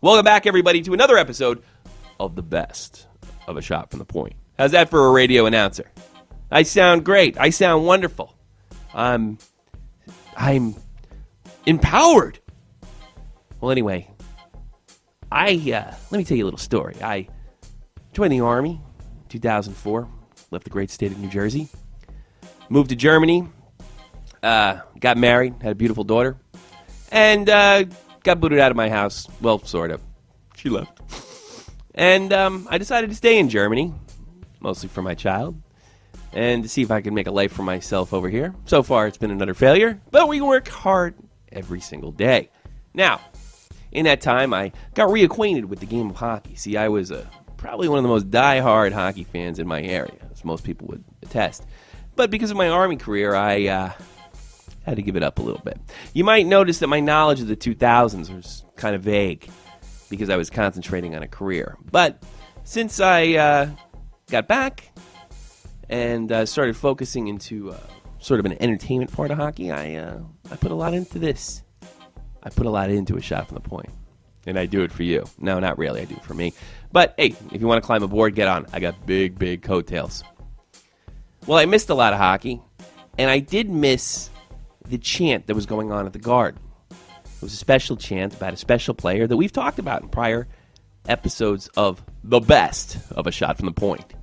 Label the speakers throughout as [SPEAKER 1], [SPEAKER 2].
[SPEAKER 1] Welcome back, everybody, to another episode of the best of A Shot from the Point. How's that for a radio announcer? I sound great. I sound wonderful. I'm empowered. Well, anyway, let me tell you a little story. I joined the Army in 2004, left the great state of New Jersey, moved to Germany, got married, had a beautiful daughter, and got booted out of my house. Well, sort of. She left. And I decided to stay in Germany, mostly for my child, and to see if I could make a life for myself over here. So far, it's been another failure, but we work hard every single day. Now, in that time, I got reacquainted with the game of hockey. See, I was probably one of the most die-hard hockey fans in my area, as most people would attest. But because of my Army career, I had to give it up a little bit. You might notice that my knowledge of the 2000s was kind of vague because I was concentrating on a career. But since I got back and started focusing into sort of an entertainment part of hockey, I put a lot into this. I put a lot into A Shot from the Point. And I do it for you. No, not really. I do it for me. But, hey, if you want to climb aboard, get on. I got big, big coattails. Well, I missed a lot of hockey, and I did miss the chant that was going on at the Garden. It was a special chant about a special player that we've talked about in prior episodes of the best of A Shot from the Point.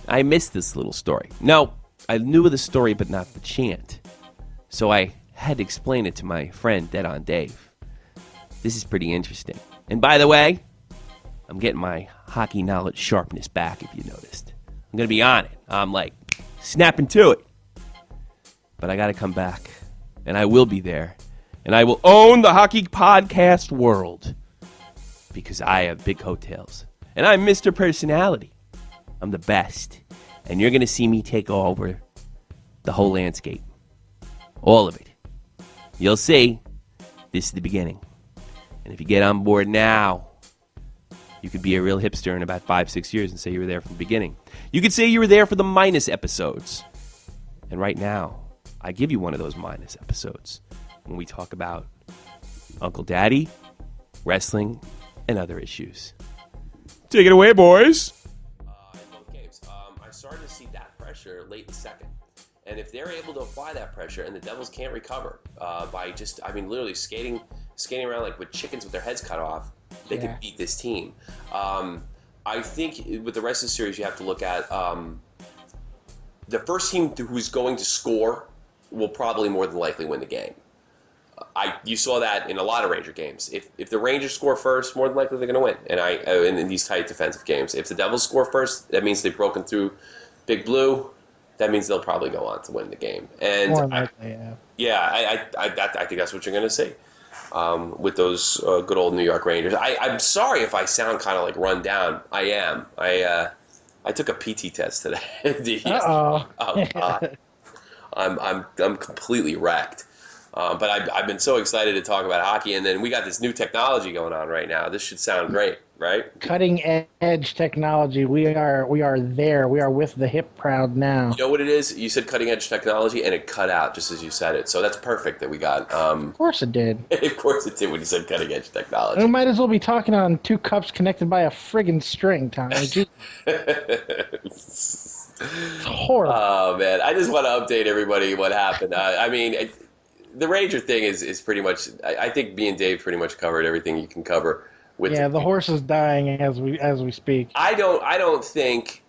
[SPEAKER 1] I missed this little story. No, I knew of the story, but not the chant. So I had to explain it to my friend, Dead on Dave. This is pretty interesting. And by the way, I'm getting my hockey knowledge sharpness back, if you noticed. I'm going to be on it. I'm like snapping to it. But I got to come back. And I will be there. And I will own the hockey podcast world. Because I have big coattails. And I'm Mr. Personality. I'm the best. And you're going to see me take over the whole landscape. All of it. You'll see. This is the beginning. And if you get on board now, you could be a real hipster in about 5-6 years and say you were there from the beginning. You could say you were there for the minus episodes. And right now, I give you one of those minus episodes when we talk about Uncle Daddy, wrestling, and other issues. Take it away, boys.
[SPEAKER 2] In both games, I started to see that pressure late in the second. And if they're able to apply that pressure and the Devils can't recover by just, literally skating around like with chickens with their heads cut off, they could beat this team. I think with the rest of the series, you have to look at the first team who's going to score will probably more than likely win the game. You saw that in a lot of Ranger games. If the Rangers score first, more than likely they're going to win. And in these tight defensive games, if the Devils score first, that means they've broken through Big Blue. That means they'll probably go on to win the game. And
[SPEAKER 3] more likely,
[SPEAKER 2] I think that's what you're going to see with those good old New York Rangers. I'm sorry if I sound kind of like run down. I am. I took a PT test today.
[SPEAKER 3] Uh-oh.
[SPEAKER 2] Oh God. I'm completely wrecked. But I've been so excited to talk about hockey, and then we got this new technology going on right now. This should sound great, right?
[SPEAKER 3] Cutting edge technology. We are there. We are with the hip crowd now.
[SPEAKER 2] You know what it is? You said cutting edge technology, and it cut out just as you said it. So that's perfect that we got.
[SPEAKER 3] Of course it did.
[SPEAKER 2] Of course it did when you said cutting edge technology.
[SPEAKER 3] We might as well be talking on two cups connected by a friggin' string, Tommy. It's horrible.
[SPEAKER 2] Oh man, I just want to update everybody what happened. The Ranger thing is pretty much. I think me and Dave pretty much covered everything you can cover.
[SPEAKER 3] The horse is dying as we speak.
[SPEAKER 2] I don't think.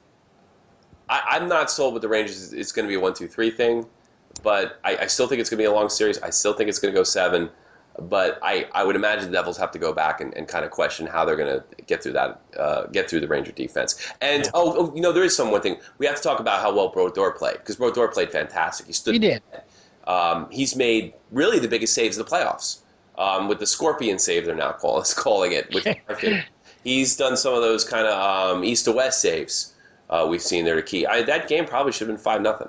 [SPEAKER 2] I'm not sold with the Rangers. It's going to be a 1-2-3 thing, but I still think it's going to be a long series. I still think it's going to go 7, but I would imagine the Devils have to go back and kind of question how they're going to get through that, get through the Ranger defense. And there is one thing we have to talk about how well Brodeur played, because Brodeur played fantastic.
[SPEAKER 3] He did.
[SPEAKER 2] He's made really the biggest saves of the playoffs with the Scorpion save they're now calling it. He's done some of those kind of east to west saves we've seen there to key. That game probably should have been 5-0,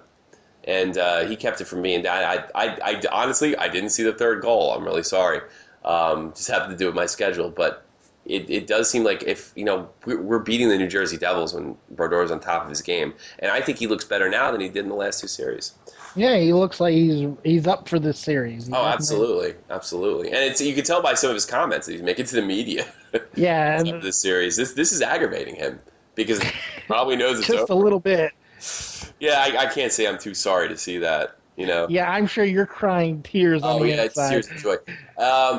[SPEAKER 2] and he kept it from being down. I honestly didn't see the third goal. I'm really sorry. Just happened to do it with my schedule, but it does seem like if we're beating the New Jersey Devils when Brodeur's on top of his game, and I think he looks better now than he did in the last 2 series.
[SPEAKER 3] Yeah, he looks like he's up for this series. He
[SPEAKER 2] Oh,
[SPEAKER 3] definitely.
[SPEAKER 2] absolutely, absolutely. And it's you can tell by some of his comments that he's making to the media
[SPEAKER 3] Yeah,
[SPEAKER 2] of this series. This is aggravating him because he probably knows it's
[SPEAKER 3] just a
[SPEAKER 2] over.
[SPEAKER 3] little bit.
[SPEAKER 2] Yeah, I can't say I'm too sorry to see that. You know.
[SPEAKER 3] Yeah, I'm sure you're crying tears on
[SPEAKER 2] Oh
[SPEAKER 3] the
[SPEAKER 2] yeah, it's
[SPEAKER 3] inside.
[SPEAKER 2] tears of joy.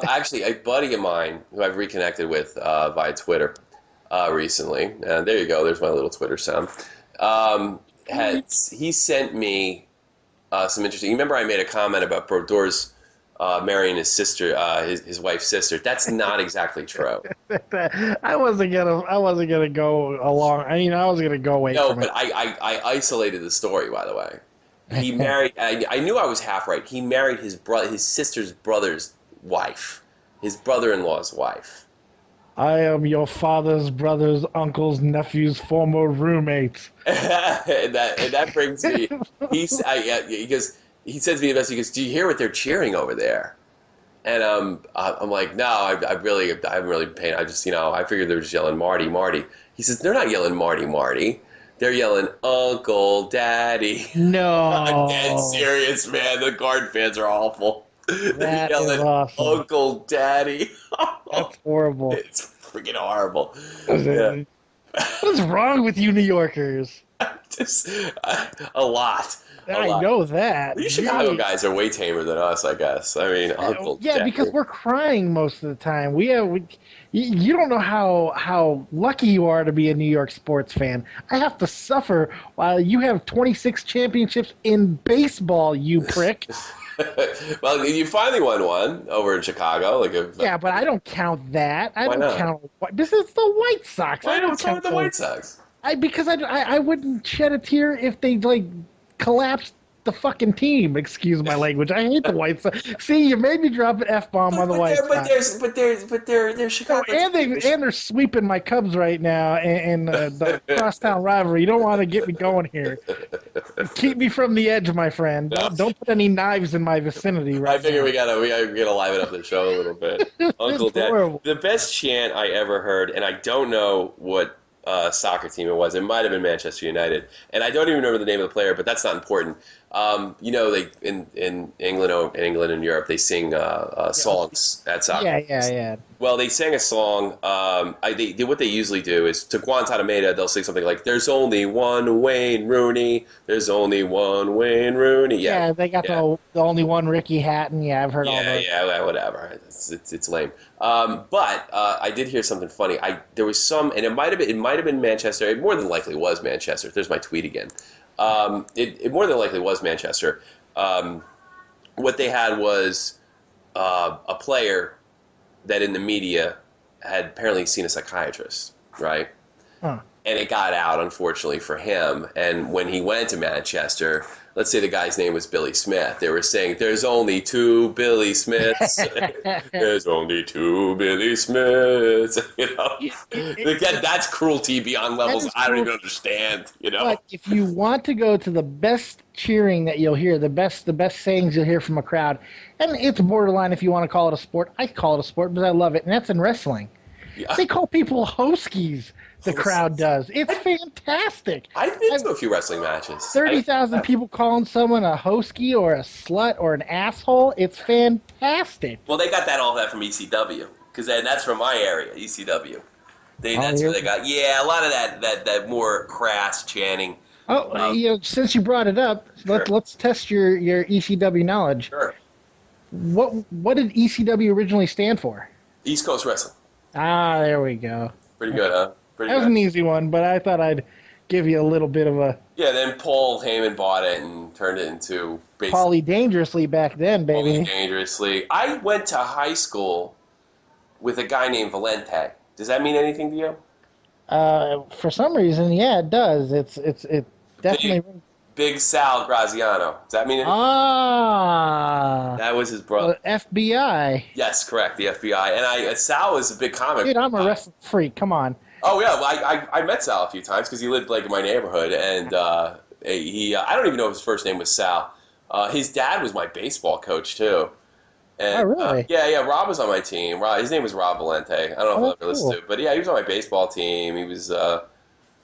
[SPEAKER 2] Actually, a buddy of mine who I've reconnected with via Twitter recently, and there you go. There's my little Twitter sound. He sent me some interesting. You remember I made a comment about Brodor's marrying his sister, his wife's sister. That's not exactly true.
[SPEAKER 3] I wasn't gonna go along. I mean, I was gonna go away
[SPEAKER 2] No,
[SPEAKER 3] from
[SPEAKER 2] but
[SPEAKER 3] it.
[SPEAKER 2] I isolated the story. By the way, he married. I knew I was half right. He married his sister's brother's wife, his brother-in-law's wife.
[SPEAKER 3] I am your father's brother's uncle's nephew's former roommate.
[SPEAKER 2] and that brings me. He says to me, he goes, "Do you hear what they're cheering over there?" And I'm like, "No, I haven't really paid. I just, I figured they were just yelling Marty, Marty." He says, "They're not yelling Marty, Marty. They're yelling Uncle, Daddy." I'm dead
[SPEAKER 3] No,
[SPEAKER 2] serious, man. The Guard fans are awful. They're
[SPEAKER 3] that is
[SPEAKER 2] yelling
[SPEAKER 3] awesome.
[SPEAKER 2] Uncle, Daddy.
[SPEAKER 3] That's horrible.
[SPEAKER 2] It's freaking horrible. Yeah.
[SPEAKER 3] What is wrong with you New Yorkers?
[SPEAKER 2] Just a lot, a
[SPEAKER 3] I
[SPEAKER 2] lot.
[SPEAKER 3] know that.
[SPEAKER 2] You Chicago
[SPEAKER 3] Jeez.
[SPEAKER 2] guys are way tamer than us, I guess. I mean, Uncle
[SPEAKER 3] Yeah, because
[SPEAKER 2] Daddy.
[SPEAKER 3] we're crying most of the time. You don't know how lucky you are to be a New York sports fan. I have to suffer while you have 26 championships in baseball, you prick.
[SPEAKER 2] Well, you finally won one over in Chicago.
[SPEAKER 3] Yeah, but I don't count that. I
[SPEAKER 2] Why
[SPEAKER 3] don't
[SPEAKER 2] not?
[SPEAKER 3] count. This is the White Sox. I
[SPEAKER 2] Why not?
[SPEAKER 3] don't
[SPEAKER 2] What's wrong
[SPEAKER 3] count
[SPEAKER 2] with the
[SPEAKER 3] those.
[SPEAKER 2] White Sox?
[SPEAKER 3] Because I wouldn't shed a tear if they like collapsed the fucking team. Excuse my language. I hate the White Sox. See, you made me drop an F bomb on the White Sox.
[SPEAKER 2] They're
[SPEAKER 3] Oh,
[SPEAKER 2] Chicago.
[SPEAKER 3] and they're sweeping my Cubs right now in the crosstown rivalry. You don't want to get me going here. Keep me from the edge, my friend.
[SPEAKER 2] No.
[SPEAKER 3] Don't put any knives in my vicinity
[SPEAKER 2] I
[SPEAKER 3] right
[SPEAKER 2] figure
[SPEAKER 3] now.
[SPEAKER 2] we gotta liven up the show a little bit. Uncle
[SPEAKER 3] It's
[SPEAKER 2] Dad.
[SPEAKER 3] horrible.
[SPEAKER 2] The best chant I ever heard, and I don't know what soccer team it was. It might have been Manchester United, and I don't even remember the name of the player, but that's not important. They in England and Europe, they sing songs at soccer.
[SPEAKER 3] Yeah.
[SPEAKER 2] Well, they sang a song. What they usually do is to Guantanamera, they'll sing something like "There's only one Wayne Rooney. There's only one Wayne Rooney."
[SPEAKER 3] Yeah, they got
[SPEAKER 2] yeah.
[SPEAKER 3] the only one Ricky Hatton. Yeah, I've heard all
[SPEAKER 2] Yeah,
[SPEAKER 3] those.
[SPEAKER 2] yeah, well, whatever. It's lame. But I did hear something funny. There was some, and it might have been Manchester. It more than likely was Manchester. There's my tweet again. It more than likely was Manchester. What they had was a player that in the media had apparently seen a psychiatrist, right?
[SPEAKER 3] Huh.
[SPEAKER 2] And it got out, unfortunately for him. And when he went to Manchester, let's say the guy's name was Billy Smith, they were saying, "There's only two Billy Smiths." There's only two Billy Smiths. That's cruelty beyond levels
[SPEAKER 3] is
[SPEAKER 2] I don't even
[SPEAKER 3] cruelty.
[SPEAKER 2] understand.
[SPEAKER 3] But if you want to go to the best cheering that you'll hear, the best sayings you'll hear from a crowd, and it's borderline if you want to call it a sport. I call it a sport because I love it, and that's in wrestling.
[SPEAKER 2] Yeah.
[SPEAKER 3] They call people Hoskies. The crowd does. It's fantastic.
[SPEAKER 2] I've been to a few wrestling matches.
[SPEAKER 3] 30,000 people calling someone a hoskie or a slut or an asshole. It's fantastic.
[SPEAKER 2] Well, they got all that from ECW because that's from my area, ECW. That's where they got. Yeah, a lot of that more crass chanting.
[SPEAKER 3] Oh, since you brought it up,
[SPEAKER 2] Sure.
[SPEAKER 3] let's test your ECW knowledge.
[SPEAKER 2] Sure.
[SPEAKER 3] What did ECW originally stand for?
[SPEAKER 2] East Coast Wrestling.
[SPEAKER 3] Ah, there we go.
[SPEAKER 2] Pretty good, huh? Pretty
[SPEAKER 3] That was
[SPEAKER 2] good.
[SPEAKER 3] an easy one, but I thought I'd give you a little bit of a
[SPEAKER 2] Yeah, then Paul Heyman bought it and turned it into basically
[SPEAKER 3] Paulie Dangerously back then, baby.
[SPEAKER 2] Dangerously. I went to high school with a guy named Valente. Does that mean anything to you?
[SPEAKER 3] For some reason, yeah, it does. It definitely.
[SPEAKER 2] Big Sal Graziano. Does that mean anything?
[SPEAKER 3] Ah,
[SPEAKER 2] That was his brother.
[SPEAKER 3] FBI.
[SPEAKER 2] Yes, correct. The FBI. And Sal was a big comic.
[SPEAKER 3] Dude, I'm a wrestling freak. Come on.
[SPEAKER 2] Oh yeah, well, I met Sal a few times because he lived in my neighborhood, and I don't even know if his first name was Sal. His dad was my baseball coach too. And,
[SPEAKER 3] Oh, really?
[SPEAKER 2] Yeah. Rob was on my team. His name was Rob Valente. I don't know if
[SPEAKER 3] Oh,
[SPEAKER 2] I'll ever listen
[SPEAKER 3] cool.
[SPEAKER 2] to it, but yeah, he was on my baseball team. He was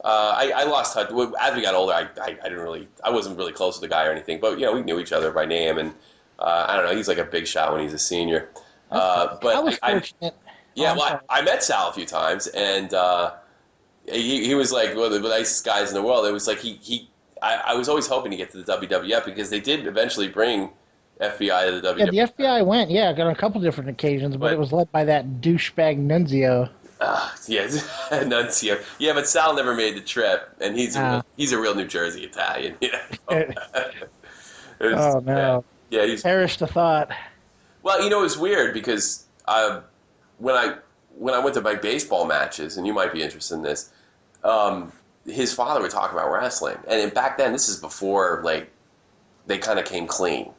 [SPEAKER 2] I lost touch. As we got older, I wasn't really close with the guy or anything, but we knew each other by name, and I don't know. He's like a big shot when he's a senior.
[SPEAKER 3] I
[SPEAKER 2] But
[SPEAKER 3] was fortunate.
[SPEAKER 2] yeah,
[SPEAKER 3] I'm
[SPEAKER 2] well,
[SPEAKER 3] sorry.
[SPEAKER 2] I met Sal a few times, and he was like one of the nicest guys in the world. It was like I was always hoping to get to the WWF because they did eventually bring FBI to the
[SPEAKER 3] Yeah, the
[SPEAKER 2] WWF.
[SPEAKER 3] FBI went, on a couple different occasions, but it was led by that douchebag Nunzio.
[SPEAKER 2] Yeah, Nunzio. Yeah, but Sal never made the trip, and
[SPEAKER 3] Uh,
[SPEAKER 2] he's a real New Jersey Italian. It was
[SPEAKER 3] oh,
[SPEAKER 2] too bad.
[SPEAKER 3] no.
[SPEAKER 2] Yeah, he's
[SPEAKER 3] Perish the thought.
[SPEAKER 2] well. It was weird because when I when I went to my baseball matches, and you might be interested in this, his father would talk about wrestling, and back then, this is before like they kind of came clean,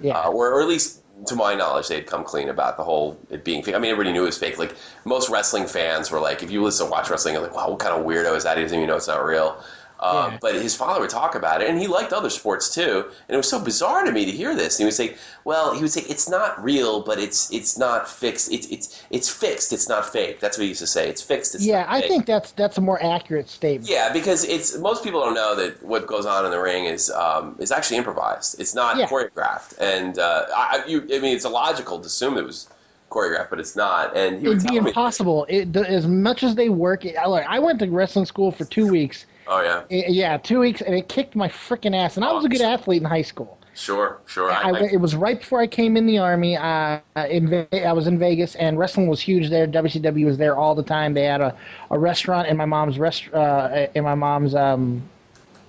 [SPEAKER 3] Yeah.
[SPEAKER 2] or at least to my knowledge, they had come clean about the whole it being fake. I mean, everybody knew it was fake. Like most wrestling fans were like, if you listen to watch wrestling, you're like, wow, what kind of weirdo is that? He doesn't even know it's not real.
[SPEAKER 3] Yeah.
[SPEAKER 2] But his father would talk about it, and he liked other sports too. And it was so bizarre to me to hear this. And he would say, "Well, it's not real, but it's not fixed. It's fixed. It's not fake." That's what he used to say. It's fixed. It's
[SPEAKER 3] Yeah,
[SPEAKER 2] not
[SPEAKER 3] I
[SPEAKER 2] fake.
[SPEAKER 3] think that's a more accurate statement.
[SPEAKER 2] Yeah, because it's most people don't know that what goes on in the ring is actually improvised. It's not
[SPEAKER 3] Yeah.
[SPEAKER 2] choreographed, and I mean, it's illogical to assume it was choreographed, but it's not. And he would
[SPEAKER 3] It'd be
[SPEAKER 2] tell me,
[SPEAKER 3] impossible. As much as they work, look, I went to wrestling school for 2 weeks.
[SPEAKER 2] "Oh yeah,
[SPEAKER 3] Yeah, 2 weeks, and it kicked my freaking ass. And I was a good athlete in high school.
[SPEAKER 2] sure."
[SPEAKER 3] It was right before I came in the army. I was in Vegas, and wrestling was huge there. WCW was there all the time. They had a restaurant in my mom's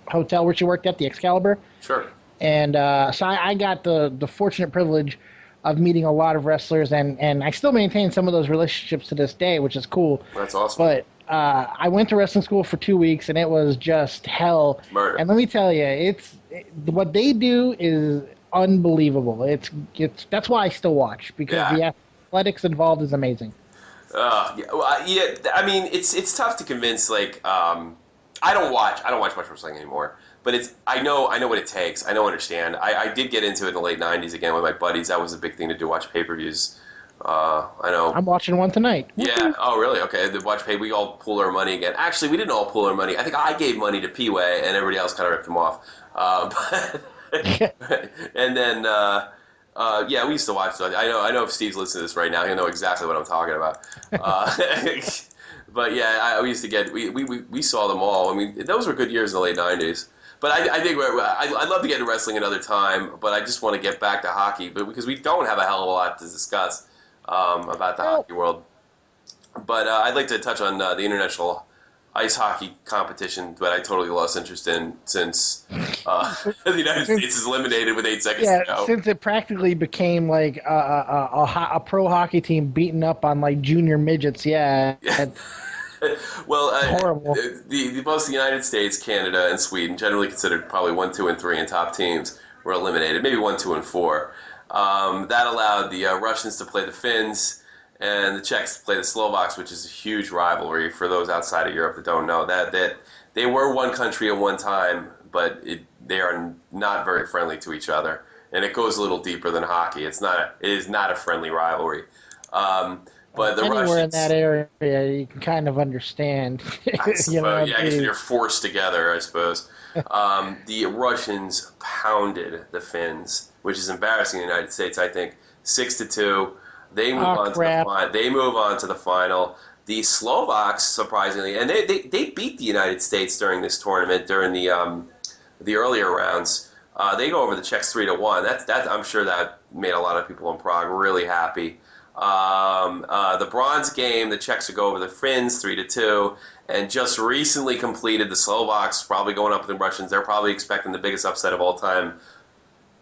[SPEAKER 3] hotel where she worked at, the Excalibur.
[SPEAKER 2] Sure.
[SPEAKER 3] And so I got the fortunate privilege of meeting a lot of wrestlers, and I still maintain some of those relationships to this day, which is cool.
[SPEAKER 2] That's awesome.
[SPEAKER 3] But I went to wrestling school for 2 weeks, and it was just hell.
[SPEAKER 2] Murder.
[SPEAKER 3] And let me tell you, what they do is unbelievable. It's that's why I still watch, because the athletics involved is amazing.
[SPEAKER 2] Yeah, well, yeah. I mean, it's tough to convince. Like, I don't watch much wrestling anymore. But I know what it takes. I understand. I did get into it in the late '90s again with my buddies. That was a big thing to do. Watch pay-per-views. I know.
[SPEAKER 3] I'm watching one tonight.
[SPEAKER 2] Yeah. Oh, really? Okay. The watch pay. We all pool our money again. Actually, we didn't all pool our money. I think I gave money to P-Way, and everybody else kind of ripped him off. And then, yeah, we used to watch. I know if Steve's listening to this right now, he'll know exactly what I'm talking about. But yeah, we used to get. We saw them all. I mean, those were good years in the late '90s. But I think I'd love to get into wrestling another time, but I just want to get back to hockey, but because we don't have a hell of a lot to discuss about the hockey world. But I'd like to touch on the international ice hockey competition, but I totally lost interest in since the United States is eliminated with 8 seconds to go.
[SPEAKER 3] Since it practically became like a pro hockey team beating up on like junior midgets. Yeah.
[SPEAKER 2] Well,
[SPEAKER 3] horrible.
[SPEAKER 2] Both the United States, Canada, and Sweden, generally considered probably 1, 2, and 3 in top teams, were eliminated. Maybe 1, 2, and 4. That allowed the Russians to play the Finns and the Czechs to play the Slovaks, which is a huge rivalry for those outside of Europe that don't know that they were one country at one time, but they are not very friendly to each other, and it goes a little deeper than hockey. It is not a friendly rivalry. But the
[SPEAKER 3] anywhere
[SPEAKER 2] Russians,
[SPEAKER 3] in that area, you can kind of understand.
[SPEAKER 2] I suppose, yeah, because you're forced together, I suppose. The Russians pounded the Finns, which is embarrassing in the United States, I think, 6-2. They move on to the final. They move on to the final. The Slovaks, surprisingly, and they beat the United States during this tournament during the earlier rounds. They go over the Czechs 3-1. That I'm sure that made a lot of people in Prague really happy. The bronze game, the Czechs would go over the Finns 3-2, and just recently completed the Slovaks, probably going up with the Russians. They're probably expecting the biggest upset of all time.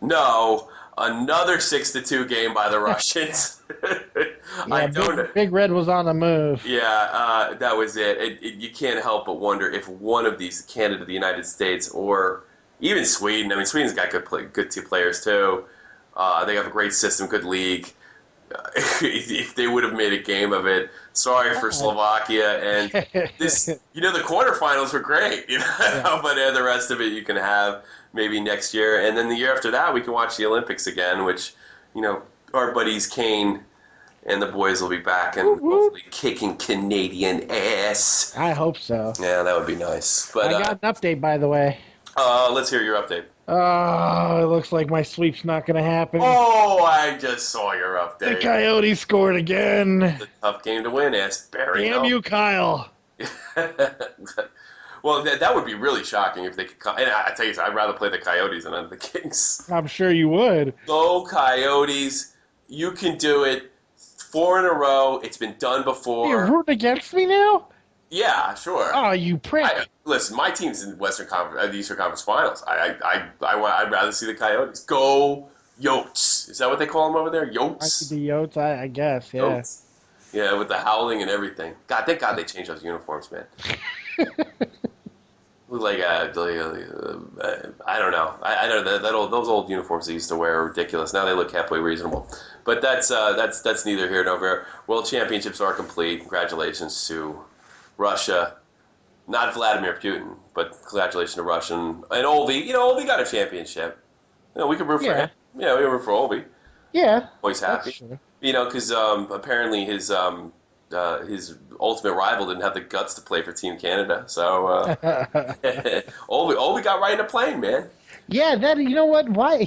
[SPEAKER 2] No, another 6-2 game by the Russians.
[SPEAKER 3] Yeah, Big Red was on the move.
[SPEAKER 2] Yeah, that was it. You can't help but wonder if one of these, Canada, the United States, or even Sweden. I mean, Sweden's got good two players too. They have a great system, good league. If they would have made a game of it, sorry for Slovakia. And this, the quarterfinals were great,
[SPEAKER 3] Yeah.
[SPEAKER 2] But the rest of it you can have maybe next year, and then the year after that we can watch the Olympics again, which, our buddies Kane and the boys will be back and
[SPEAKER 3] Whoop, whoop.
[SPEAKER 2] hopefully kicking Canadian ass.
[SPEAKER 3] I hope so.
[SPEAKER 2] Yeah, that would be nice. But
[SPEAKER 3] I got an update, by the way.
[SPEAKER 2] let's hear your update.
[SPEAKER 3] Oh, it looks like my sweep's not going to happen.
[SPEAKER 2] Oh, I just saw your
[SPEAKER 3] The
[SPEAKER 2] update.
[SPEAKER 3] Coyotes scored again.
[SPEAKER 2] It's a tough game to win, ass Barry.
[SPEAKER 3] Damn you, Kyle.
[SPEAKER 2] Well, that would be really shocking if they could come. And I tell you, I'd rather play the Coyotes than the Kings.
[SPEAKER 3] I'm sure you would.
[SPEAKER 2] Go Coyotes! You can do it. 4 in a row. It's been done before.
[SPEAKER 3] You're rooting against me now?
[SPEAKER 2] Yeah, sure.
[SPEAKER 3] Oh, you prick.
[SPEAKER 2] Listen, my team's in the the Eastern Conference Finals. I'd rather see the Coyotes. Go Yotes! Is that what they call them over there?
[SPEAKER 3] I could
[SPEAKER 2] Yotes.
[SPEAKER 3] be Yotes, I guess, yeah.
[SPEAKER 2] Yotes. Yeah, with the howling and everything. God, thank God they changed those uniforms, man. Look like I don't know. I don't know. Those old uniforms they used to wear are ridiculous. Now they look halfway reasonable. But that's neither here nor there. World Championships are complete. Congratulations to Russia. Not Vladimir Putin, but congratulations to Russia and Ovi. Ovi got a championship. We could root for him. Yeah, we can root for Ovi.
[SPEAKER 3] Yeah.
[SPEAKER 2] Always happy.
[SPEAKER 3] True.
[SPEAKER 2] Because apparently his ultimate rival didn't have the guts to play for Team Canada. So Ovi got right in a plane, man.
[SPEAKER 3] Yeah, you know what? Why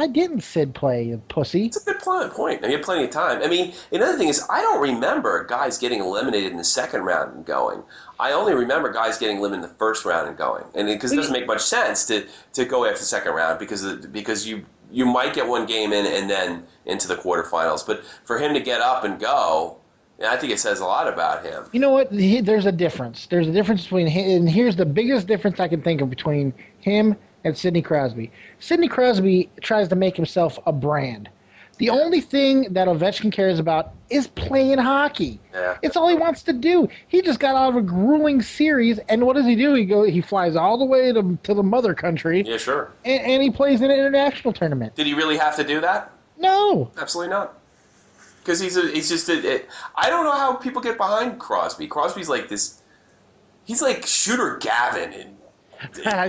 [SPEAKER 3] didn't Sid play, pussy?
[SPEAKER 2] It's a good point. And he had plenty of time. I mean, another thing is, I don't remember guys getting eliminated in the second round and going. I only remember guys getting eliminated in the first round and going. And because it doesn't make much sense to go after the second round because you might get one game in and then into the quarterfinals. But for him to get up and go, I think it says a lot about him.
[SPEAKER 3] You know what? There's a difference. There's a difference between him, and here's the biggest difference I can think of between him and Sidney Crosby. Sidney Crosby tries to make himself a brand. The only thing that Ovechkin cares about is playing hockey.
[SPEAKER 2] Yeah.
[SPEAKER 3] It's all he wants to do. He just got out of a grueling series, and what does he do? He flies all the way to the mother country.
[SPEAKER 2] Yeah, sure.
[SPEAKER 3] And he plays in an international tournament.
[SPEAKER 2] Did he really have to do that?
[SPEAKER 3] No.
[SPEAKER 2] Absolutely not. Because I don't know how people get behind Crosby. Crosby's like this. He's like Shooter Gavin and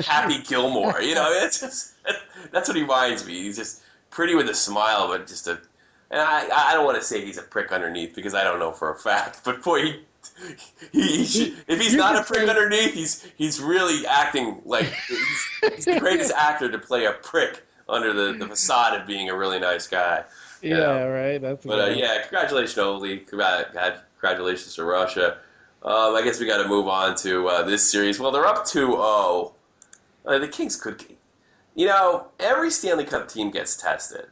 [SPEAKER 2] Happy Gilmore. It's just, that's what he reminds me. He's just pretty with a smile, but just a. And I don't want to say he's a prick underneath because I don't know for a fact. But boy, if he's not a prick underneath, he's really acting like he's the greatest actor to play a prick under the facade of being a really nice guy.
[SPEAKER 3] Yeah, right. That's.
[SPEAKER 2] But congratulations, Oli. Congratulations to Russia. I guess we got to move on to this series. Well, they're up 2-0. The Kings could. Every Stanley Cup team gets tested.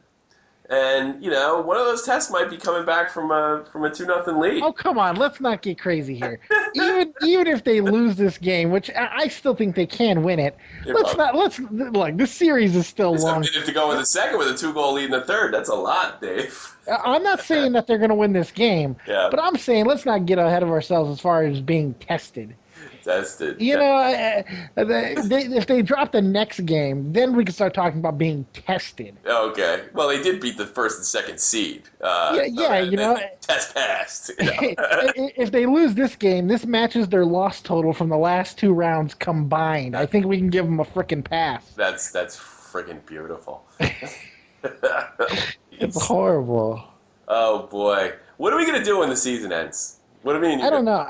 [SPEAKER 2] And, one of those tests might be coming back from a 2-0 lead.
[SPEAKER 3] Oh, come on. Let's not get crazy here. Even if they lose this game, which I still think they can win it, look, this series is still long.
[SPEAKER 2] It's a minute to go in the second with a 2-goal lead in the third. That's a lot, Dave.
[SPEAKER 3] I'm not saying that they're going to win this game, but I'm saying let's not get ahead of ourselves as far as being tested.
[SPEAKER 2] Tested.
[SPEAKER 3] If they drop the next game, then we can start talking about being tested.
[SPEAKER 2] Okay. Well, they did beat the first and second seed.
[SPEAKER 3] Test
[SPEAKER 2] passed.
[SPEAKER 3] If they lose this game, this matches their loss total from the last 2 rounds combined. I think we can give them a frickin' pass.
[SPEAKER 2] That's frickin' beautiful.
[SPEAKER 3] It's horrible.
[SPEAKER 2] Oh boy, what are we gonna do when the season ends? What do you mean?
[SPEAKER 3] I don't know.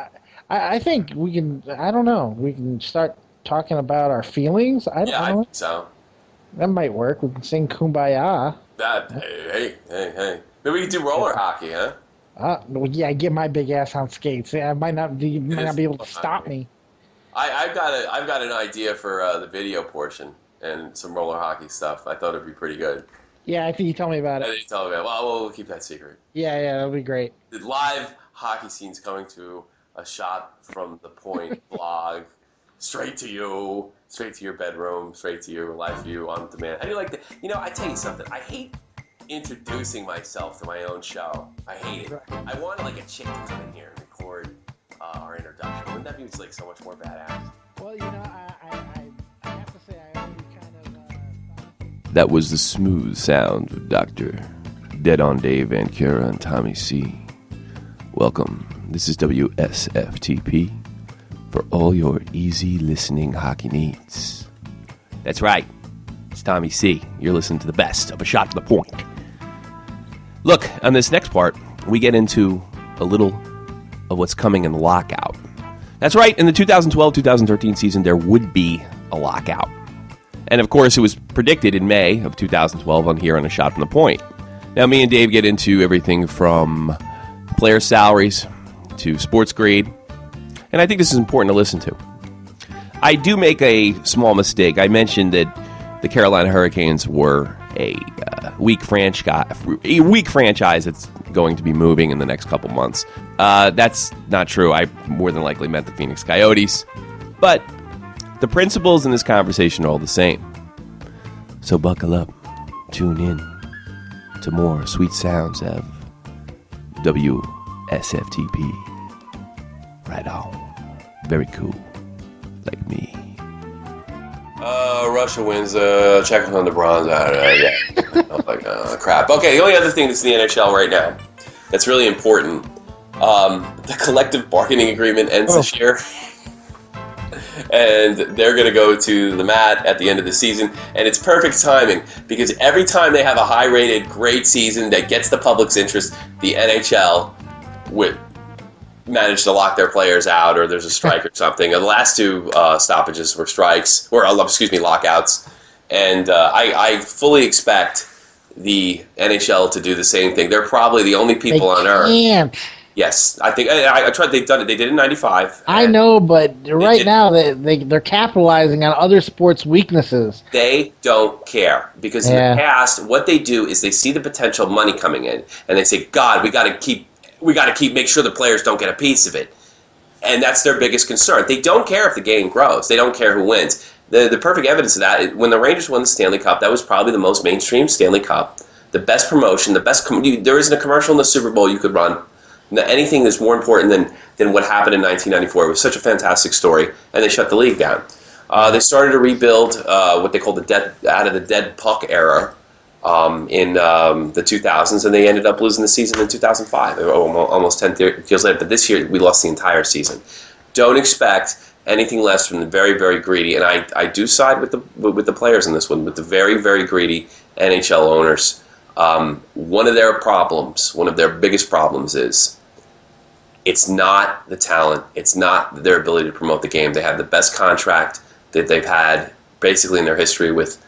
[SPEAKER 3] I think we can. I don't know. We can start talking about our feelings. I
[SPEAKER 2] think so.
[SPEAKER 3] That might work. We can sing "Kumbaya."
[SPEAKER 2] Hey. Maybe we can do roller hockey, huh?
[SPEAKER 3] I get my big ass on skates. I might not be able to stop me.
[SPEAKER 2] I've got an idea for the video portion and some roller hockey stuff. I thought it'd be pretty good.
[SPEAKER 3] Yeah, I think you told me about it.
[SPEAKER 2] You told me about it. Well, we'll keep that secret.
[SPEAKER 3] Yeah, that'll be great.
[SPEAKER 2] The live hockey scenes coming to a shot from the point blog, straight to you, straight to your bedroom, straight to your live view on demand. How do you like that? I tell you something. I hate introducing myself to my own show. I hate it. I want like a chick to come in here and record our introduction. Wouldn't that be like so much more badass?
[SPEAKER 3] Well, I have to say I already kind of.
[SPEAKER 1] That was the smooth sound of Dr. Dead on Dave Van Cura and Tommy C. Welcome. This is WSFTP for all your easy listening hockey needs. That's right. It's Tommy C. You're listening to the best of A Shot to the Point. Look, on this next part, we get into a little of what's coming in the lockout. That's right, in the 2012-2013 season, there would be a lockout. And of course, it was predicted in May of 2012 on Here on A Shot from the Point. Now, me and Dave get into everything from player salaries to sports grade, and I think this is important to listen to. I do make a small mistake. I mentioned that the Carolina Hurricanes were a weak franchise that's going to be moving in the next couple months. That's not true. I more than likely meant the Phoenix Coyotes. But the principles in this conversation are all the same. So buckle up. Tune in to more sweet sounds of WSFTP. Right on. Very cool. Like me.
[SPEAKER 2] Russia wins. Checking on the bronze. Yeah. I'm like, crap. Okay, the only other thing that's in the NHL right now that's really important, the collective bargaining agreement ends this year. And they're going to go to the mat at the end of the season. And it's perfect timing because every time they have a high-rated, great season that gets the public's interest, the NHL would manage to lock their players out, or there's a strike or something. The last two stoppages were strikes, or lockouts. And I fully expect the NHL to do the same thing. They're probably the only people on earth.
[SPEAKER 3] Can't.
[SPEAKER 2] Yes, I think I tried. They've done it. They did it in '95.
[SPEAKER 3] I know, but right now they're capitalizing on other sports weaknesses.
[SPEAKER 2] They don't care because in the past, what they do is they see the potential money coming in, and they say, "God, we got to make sure the players don't get a piece of it," and that's their biggest concern. They don't care if the game grows. They don't care who wins. The perfect evidence of that is when the Rangers won the Stanley Cup. That was probably the most mainstream Stanley Cup, the best promotion, the best. There isn't a commercial in the Super Bowl you could run. Anything that's more important than what happened in 1994. It was such a fantastic story, and they shut the league down. They started to rebuild what they call out of the dead puck era in the 2000s, and they ended up losing the season in 2005, almost 10 years later. But this year, we lost the entire season. Don't expect anything less from the very, very greedy, and I do side with the players in this one, with the very, very greedy NHL owners. One of their biggest problems is it's not the talent, it's not their ability to promote the game. They have the best contract that they've had basically in their history with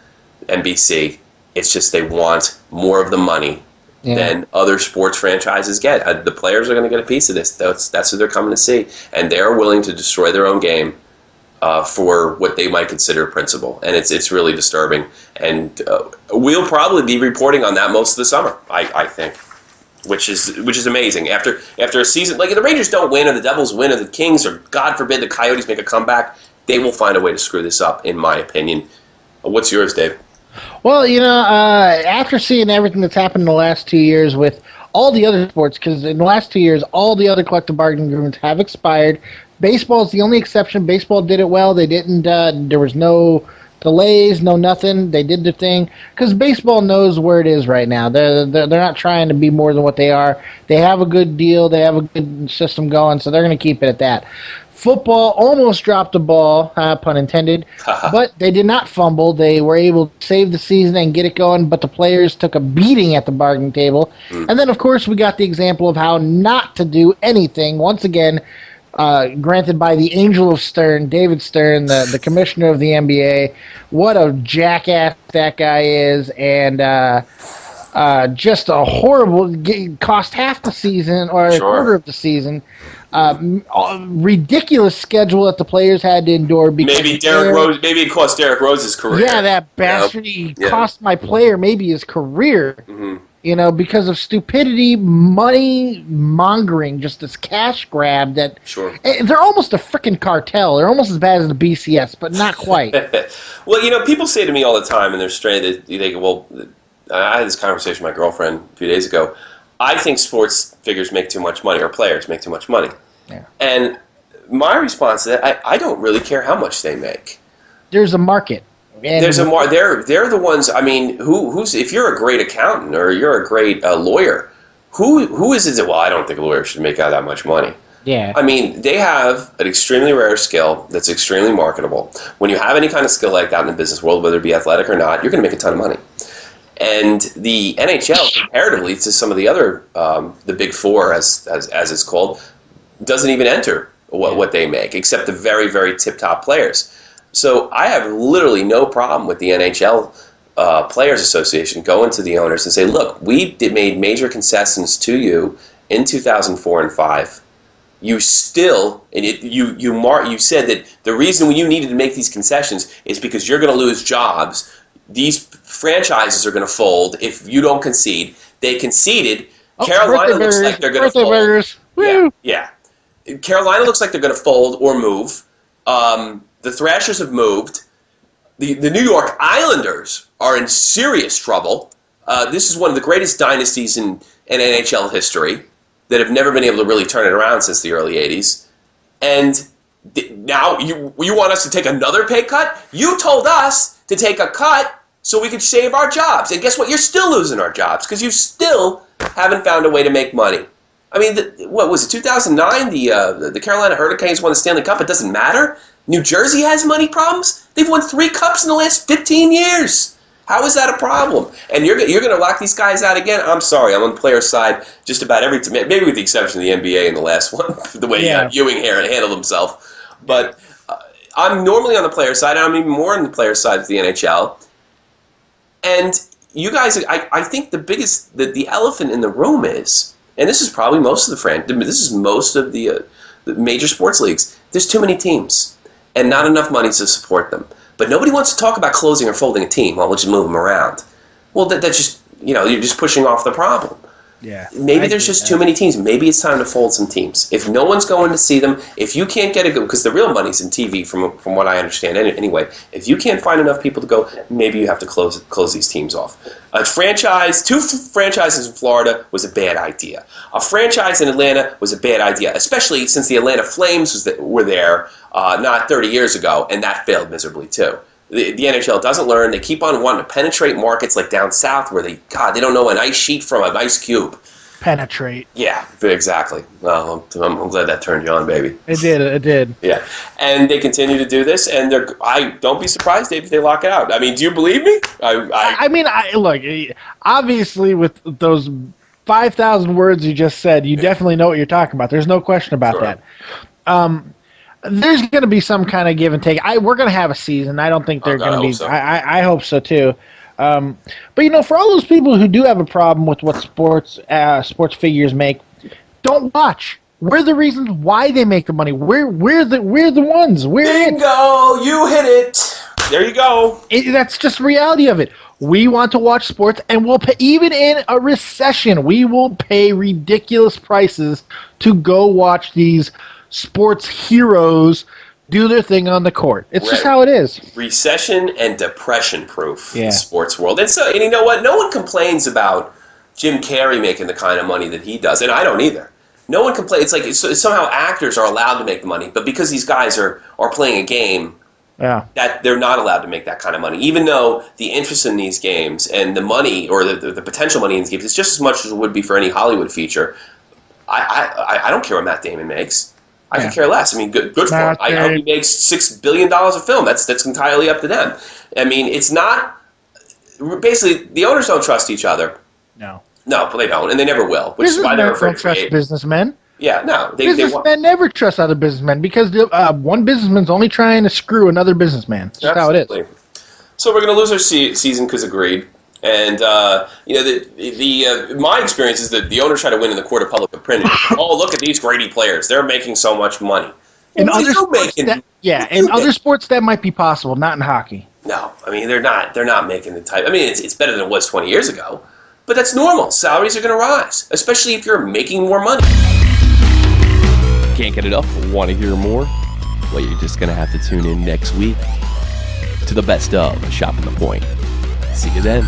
[SPEAKER 2] NBC. It's just they want more of the money than other sports franchises get. The players are going to get a piece of this. That's what they're coming to see, and they're willing to destroy their own game for what they might consider principle, and it's really disturbing. And we'll probably be reporting on that most of the summer, I think, which is amazing. After a season, like if the Rangers don't win, or the Devils win, or the Kings, or God forbid the Coyotes make a comeback, they will find a way to screw this up, in my opinion. What's yours, Dave?
[SPEAKER 3] Well, after seeing everything that's happened in the last 2 years with all the other sports, because in the last 2 years, all the other collective bargaining agreements have expired. Baseball is the only exception. Baseball did it well. They didn't. There was no delays, no nothing. They did their thing because baseball knows where it is right now. They're not trying to be more than what they are. They have a good deal. They have a good system going, so they're going to keep it at that. Football almost dropped the ball, pun intended, but they did not fumble. They were able to save the season and get it going, but the players took a beating at the bargaining table. And then, of course, we got the example of how not to do anything. Once again, granted by the angel of Stern, David Stern, the commissioner of the NBA. What a jackass that guy is, and just a horrible, cost half the season or a quarter of the season. Ridiculous schedule that the players had to endure.
[SPEAKER 2] Maybe it cost Derrick Rose's career.
[SPEAKER 3] Yeah, that bastard. He cost my player maybe his career. Mm-hmm. Because of stupidity, money mongering, just this cash grab that. Sure. They're almost a freaking cartel. They're almost as bad as the BCS, but not quite.
[SPEAKER 2] Well, people say to me all the time, and they're straight. They go, well, I had this conversation with my girlfriend a few days ago. I think sports figures make too much money, or players make too much money. Yeah. And my response to that, I don't really care how much they make.
[SPEAKER 3] There's a market.
[SPEAKER 2] There's a market. They're the ones. I mean, who's if you're a great accountant or you're a great lawyer, who is it that? Well, I don't think a lawyer should make out that much money.
[SPEAKER 3] Yeah.
[SPEAKER 2] I mean, they have an extremely rare skill that's extremely marketable. When you have any kind of skill like that in the business world, whether it be athletic or not, you're going to make a ton of money. And the NHL, comparatively to some of the other, the Big Four, as it's called, doesn't even enter what they make, except the very, very tip-top players. So I have literally no problem with the NHL Players Association going to the owners and say, look, we made major concessions to you in 2004 and 5. You still, and you said that the reason you needed to make these concessions is because you're going to lose jobs. These franchises are going to fold if you don't concede. They conceded. Carolina looks like they're going to fold.
[SPEAKER 3] Burgers. Woo!
[SPEAKER 2] Yeah. Carolina looks like they're going to fold or move. The Thrashers have moved. The New York Islanders are in serious trouble. This is one of the greatest dynasties in NHL history that have never been able to really turn it around since the early 80s. And now you want us to take another pay cut? You told us to take a cut so we could save our jobs. And guess what? You're still losing our jobs because you still haven't found a way to make money. I mean, what was it, 2009? The Carolina Hurricanes won the Stanley Cup. It doesn't matter. New Jersey has money problems. They've won 3 cups in the last 15 years. How is that a problem? And you're going to lock these guys out again? I'm sorry. I'm on the player's side just about every time, maybe with the exception of the NBA in the last one, the way Ewing here handled himself. But I'm normally on the player's side. I'm even more on the player's side of the NHL. And you guys, I think the elephant in the room is, and this is probably most of the major sports leagues, there's too many teams and not enough money to support them. But nobody wants to talk about closing or folding a team. Well, we'll just move them around. Well, that's just, you're just pushing off the problem.
[SPEAKER 3] Yeah.
[SPEAKER 2] Maybe there's just too many teams. Maybe it's time to fold some teams. If no one's going to see them, if you can't get a good, because the real money's in TV from what I understand anyway, if you can't find enough people to go, maybe you have to close these teams off. Two franchises in Florida was a bad idea. A franchise in Atlanta was a bad idea, especially since the Atlanta Flames were there not 30 years ago, and that failed miserably too. The NHL doesn't learn. They keep on wanting to penetrate markets like down south where they don't know an ice sheet from an ice cube.
[SPEAKER 3] Penetrate.
[SPEAKER 2] Yeah, exactly. Well, I'm glad that turned you on, baby.
[SPEAKER 3] It did.
[SPEAKER 2] Yeah, and they continue to do this, and I don't be surprised, Dave, if they lock it out. I mean, do you believe me?
[SPEAKER 3] Look, obviously with those 5,000 words you just said, you definitely know what you're talking about. There's no question about that. There's going to be some kind of give and take. We're going to have a season. I don't think they're going to be. So. I hope so too. But for all those people who do have a problem with what sports figures make, don't watch. We're the reasons why they make the money. We're the ones.
[SPEAKER 2] Bingo! You hit it. There you go.
[SPEAKER 3] That's just the reality of it. We want to watch sports, and we'll pay, even in a recession, we will pay ridiculous prices to go watch these sports heroes do their thing on the court. It's just how it is. Recession
[SPEAKER 2] and depression-proof in the sports world. And you know what? No one complains about Jim Carrey making the kind of money that he does, and I don't either. No one complains. It's like somehow actors are allowed to make the money, but because these guys are playing a game, that they're not allowed to make that kind of money, even though the interest in these games and the money or the potential money in these games is just as much as it would be for any Hollywood feature. I don't care what Matt Damon makes. I could care less. I mean, good for him. I hope he makes $6 billion a film. That's entirely up to them. I mean, it's not – basically, the owners don't trust each other.
[SPEAKER 3] No,
[SPEAKER 2] but they don't, and they never will, which is why they're afraid to
[SPEAKER 3] trust businessmen.
[SPEAKER 2] Yeah, no.
[SPEAKER 3] Businessmen never trust other businessmen because one businessman's only trying to screw another businessman. That's just how it is.
[SPEAKER 2] So we're going to lose our season because of greed. And my experience is that the owners try to win in the court of public opinion. Oh, look at these greedy players; they're making so much money.
[SPEAKER 3] In other sports, that might be possible, not in hockey.
[SPEAKER 2] No, I mean they're not making the type. I mean it's better than it was 20 years ago, but that's normal. Salaries are going to rise, especially if you're making more money.
[SPEAKER 1] Can't get enough? Want to hear more? Well, you're just going to have to tune in next week to the best of Shopping the Point. See you then.